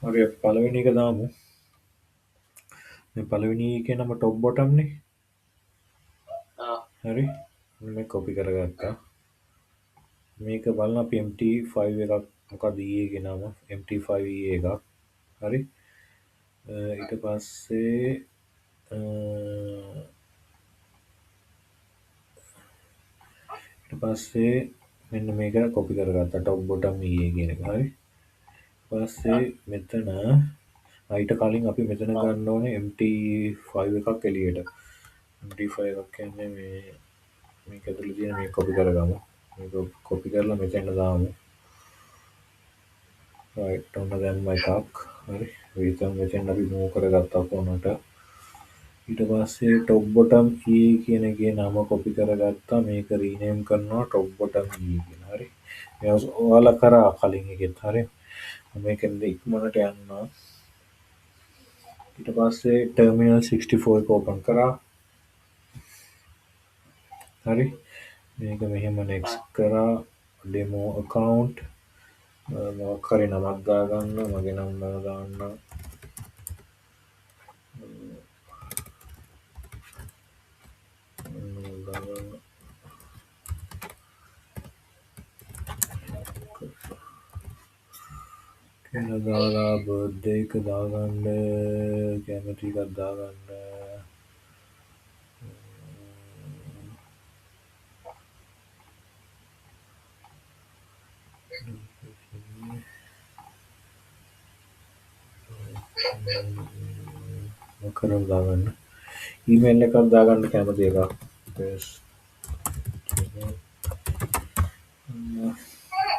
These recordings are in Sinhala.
හරි අපි පළවෙනි එක දාමු. මේ පළවෙනි එකේ නම top bottom නේ. හරි. මේ කොපි කරගත්තා. මේක බලන්න අපි MT5 එකක් මොකද ඊයේ නම MT5 ඊයේ එකක්. හරි. ඊට පස්සේ මෙන්න මේක කොපි කරගත්තා top bottom ඊයේ කියන එක. හරි. පස්සේ මෙතන ඊට කලින් අපි මෙතන ගන්න ඕනේ MT5 එකක් එළියට. MT5 එකක් කියන්නේ මේක ඇතුලේ තියෙන මේ කොපි කරගමු. මේක කොපි කරලා මෙතන දාමු. right ඔන්න දැම්ම එකක්. හරි. මෙතන අපි move කරගත්තා කොනට. ඊට පස්සේ top bottom e කියන එකේ නම කොපි කරගත්තා. මේක rename කරනවා top bottom e කියලා. හරි. මේ ඔයාලා කරා කලින් එකෙත්. හරි. මේකෙන් ඉක්මනට යනවා. ඊට පස්සේ terminal 64 එක open කරා. හරි. මේක මෙහෙම next කරා. demo account මොකක් හරි නමක් දාගන්න. මගේ නම මම දාන්නම්. කියලා දාලා birthday එක දාගන්න. කැමති එකක් දාගන්න. මොකක්ද දාගන්න. email එකක් දාගන්න කැමති එකක්.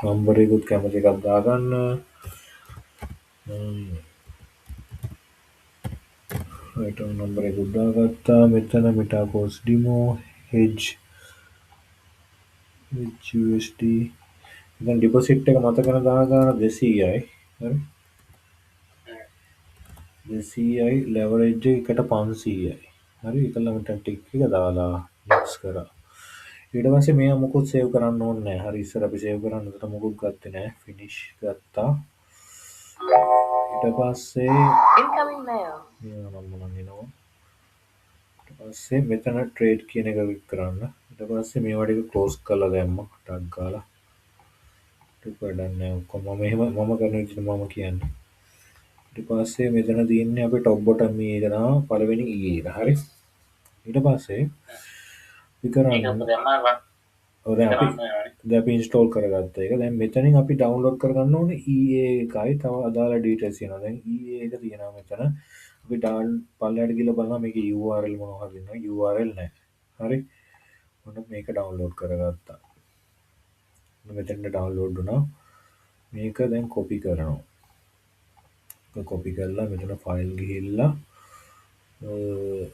number එකකුත් කැමති එකක් දාගන්න. item number එකකුත් දාගත්තා. මෙතන Metacos demo hedge USD. දැන් deposit එක මතකන දාගන්න 200යි. හරි. 200යි leverage එකට 500යි. හරි. ඒකල මෙතන ටික් එක දාලා next කරා. ඊට පස්සේ මෙයා මොකුත් සේව් කරන්න ඕනේ නැහැ. හරි ඉස්සර අපි සේව් කරන්න උඩට මොකුත් ගත්තේ නැහැ. finish ගත්තා. ඊට පස්සේ incoming mail. නම් මොනන් එනවා. ඊට පස්සේ මෙතන trade කියන එක ක්ලික් කරන්න. ඊට පස්සේ මේවා ටික close කරලා දැම්මා. ටග් ගාලා. ටික වැඩක් නැහැ. ඔක්කොම මම කරන විදිහට මම කියන්නේ. ඊට පස්සේ මෙතන තියෙන්නේ අපේ top bottom එක තමයි පළවෙනි e එක. හරි. ඊට පස්සේ අපි කරන්නේ දැන් අපි ඉන්ස්ටෝල් කරගත්ත එක. දැන් මෙතනින් අපි ඩවුන්ලෝඩ් කරගන්න ඕනේ EA එකයි තව අදාළ ඩීටේල්ස් තියෙනවා. දැන් EA එක තියෙනවා මෙතන. අපි පල්ලයට ගිහලා බලනවා මේකේ URL මොනවද දෙනවා. URL නැහැ. හරි. මොන මේක ඩවුන්ලෝඩ් කරගත්තා. මෙතෙන්ට ඩවුන්ලෝඩ් වුණා. මේක දැන් කොපි කරනවා. ඒක කොපි කරලා මෙතන ෆයිල් ගිහිල්ලා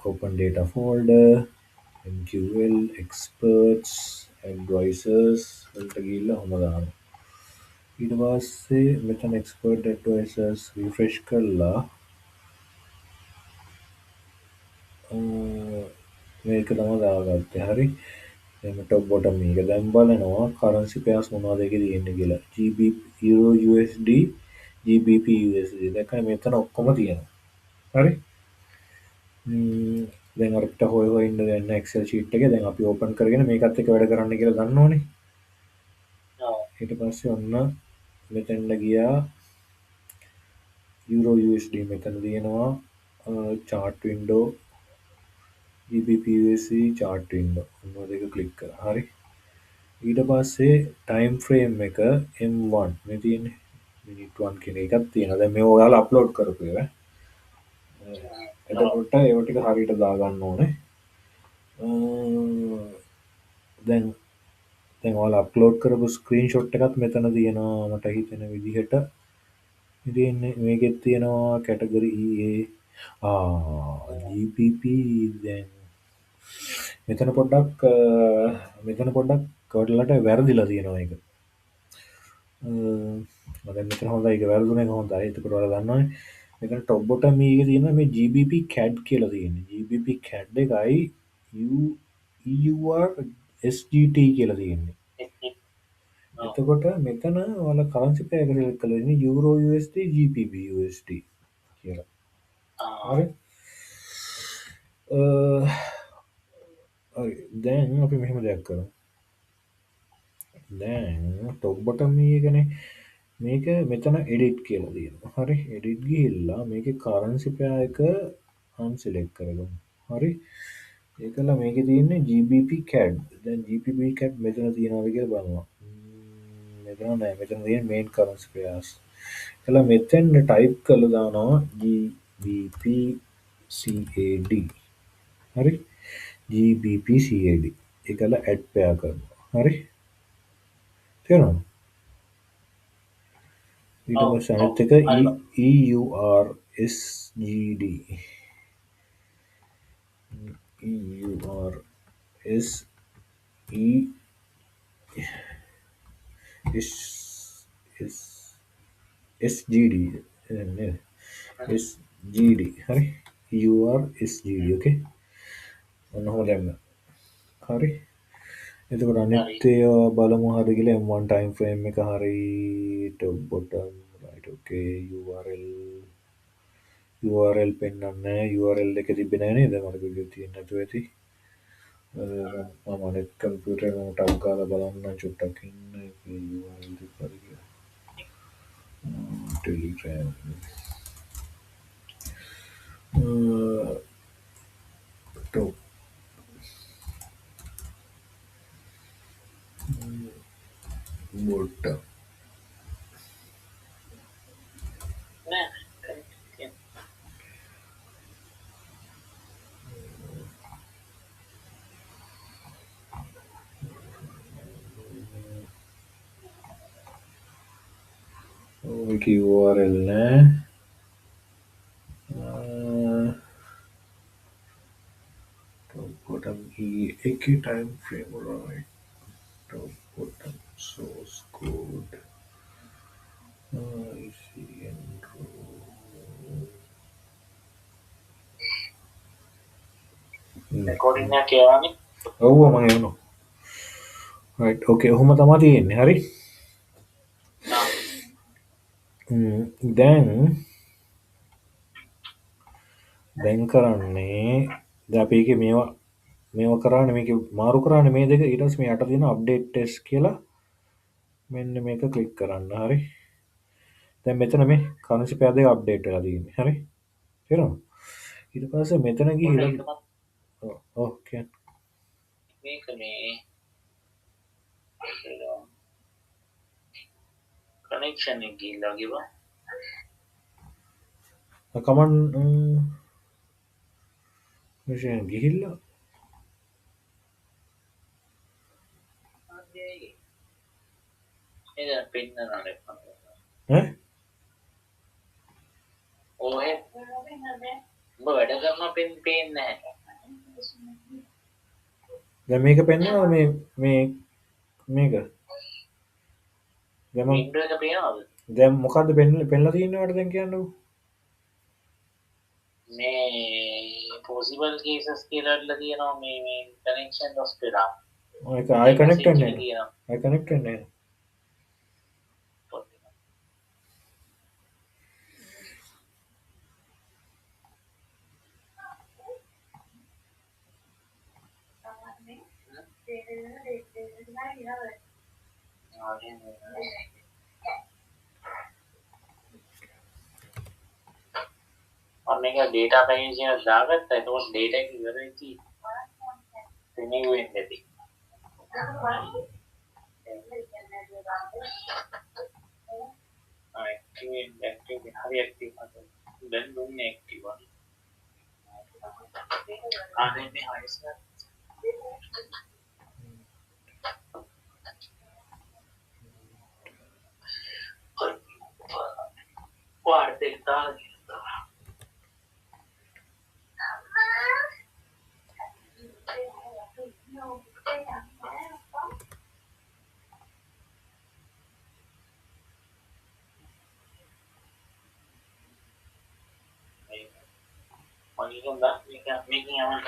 open data folder MQL experts advisors වලට ගිහිල්ලා ඔහම දානවා. ඊට පස්සේ මෙතන expert advisors refresh කරලා මේක තමයි දාගත්තේ. හරි. එහම top bottom එක දැන් බලනවා currency pairs මොනවද ඒකේ තියෙන්නේ කියලා. GBP Euro USD GBP USD දැන් මෙතන ඔක්කොම තියෙනවා. හරි. දැන් අපිට හොය ඉන්න දැන් Excel sheet එකේ දැන් අපි open කරගෙන මේකත් එක්ක වැඩ කරන්න කියලා දන්න ඕනේ. ඊට පස්සේ ඔන්න මෙතෙන්ට ගියා Euro USD මෙතන තියෙනවා chart window GBP USD chart window ඔන්න දෙක ක්ලික් කරා. හරි. ඊට පස්සේ time frame එක M1 මේ තියෙන්නේ minute 1 කියන එකක් තියෙනවා. දැන් මේ ඔයාලා අප්ලෝඩ් කරපු එක. එතකොට ඒව ටික හරියට දාගන්න ඕනේ. දැන් ඔයාලා අප්ලෝඩ් කරපු ස්ක්‍රීන්ෂොට් එකත් මෙතන තියෙනවා මට හිතෙන විදිහට. ඉතින් මේකෙත් තියෙනවා කැටගරි EA GBP දැන් මෙතන පොඩ්ඩක් කවටලට වැරදිලා තියෙනවා ඒක. දැන් මෙතන හොඳයි ඒක වැරදුනේ කොහොමද? එතකොට ඔයාලා දන්නවනේ මෙතන top bottom එකේ තියෙනවා මේ GBP CAD කියලා තියෙන්නේ. GBP CAD එකයි EUR SGT කියලා තියෙන්නේ. එතකොට මෙතන ඔයාලා කරන්සි පෙයර් එක සිලෙක්ට් කරලා ඉන්නේ යූරෝ USD GBP USD කියලා. හරි. හරි. දැන් අපි මෙහෙම දෙයක් කරමු. දැන් ටොප් බොටම් එකනේ මේක මෙතන එඩිට් කියලා තියෙනවා. හරි. එඩිට් ගිහිල්ලා මේකේ කරන්සි පෙයර් එක අන්සිලෙක්ට් කරගමු. හරි. ඒකලා මේකේ තියෙන්නේ GBP CAD. දැන් GBP CAD මෙතන තියනවාද කියලා බලනවා. මෙතන නෑ. මෙතන තියෙන්නේ මේන් කරන්සි පෙයර්ස්. ඒකලා මෙතෙන් ටයිප් කරලා දානවා GBP CAD. හරි. GBP CAD. ඒකලා ඇඩ් පෙයර් කරනවා. හරි. තේරුණාද? ඊට පස්සේ අනිත් එක EURSGD. SGD SGD හරි EURSGD ඕකේ ඔන්න ඔහොම දැම්ම හරි එතකොට අනිත් ඒවා බලමු හරි කියලා M1 time frame එක හරි top bottom right okay URL පෙන්වන්නේ URL එක තිබ්බේ නැහැ නේද මට කිව්වේ තියෙන්න නැතුව ඇති මම අනිත් කම්පියුටර් එකම ටක් ගාලා බලන්න චුට්ටක් ඉන්න URL දෙක හරි Telegram top bottom Wiki URL නෑ top bottom එකේ time frame right top bottom source code recording එක කියවන්නේ ඔව් මම එනවා right okay ඔහොම තමයි තියෙන්නේ හරි දැන් කරන්නේ දැන් අපි එකේ මේවා කරානේ මේක මාරු කරානේ මේ දෙක ඊට පස්සේ මේ යට තියෙන අප්ඩේට් ටෙස්ට් කියලා මෙන්න මේක ක්ලික් කරන්න හරි දැන් මෙතන මේ කරන්සි පෙයර් දෙක අප්ඩේට් වෙලා තියෙන්නේ හරි තේරුණාද ඊට පස්සේ මෙතන ගිහිල්ලා ඔව් කියන්නේ මේක මේ කනෙක්ෂන් එක ගිහිල්ලා ගිවා කමන් මෙෂන් ගිහිල්ලා ඒක පෙන්නනවා ඈ ඔහෙ උඹ වැඩ කරන පේන්නේ නැහැ දැන් මේක පෙන්නනවා මේක දැන් වින්ඩෝ එක පේනවද දැන් මොකද්ද පෙන්නලා තියෙන්නේ වට දැන් කියන්නකෝ මේ possible cases කියලා ඉල්ලලා තියෙනවා මේ connection loss වෙලා ඒක ආයි කනෙක්ට් වෙන්නේ නැහැ ආයි කනෙක්ට් වෙන්නේ නැහැ ඔන්න එක data package එක දාගත්තා එතකොට data එක ඉවර වෙච්චි renew වෙන්නේ නැති active හරි active දැන් දුන්නේ active ආන්නේ හයිස් වාර්ත ඉතාල making our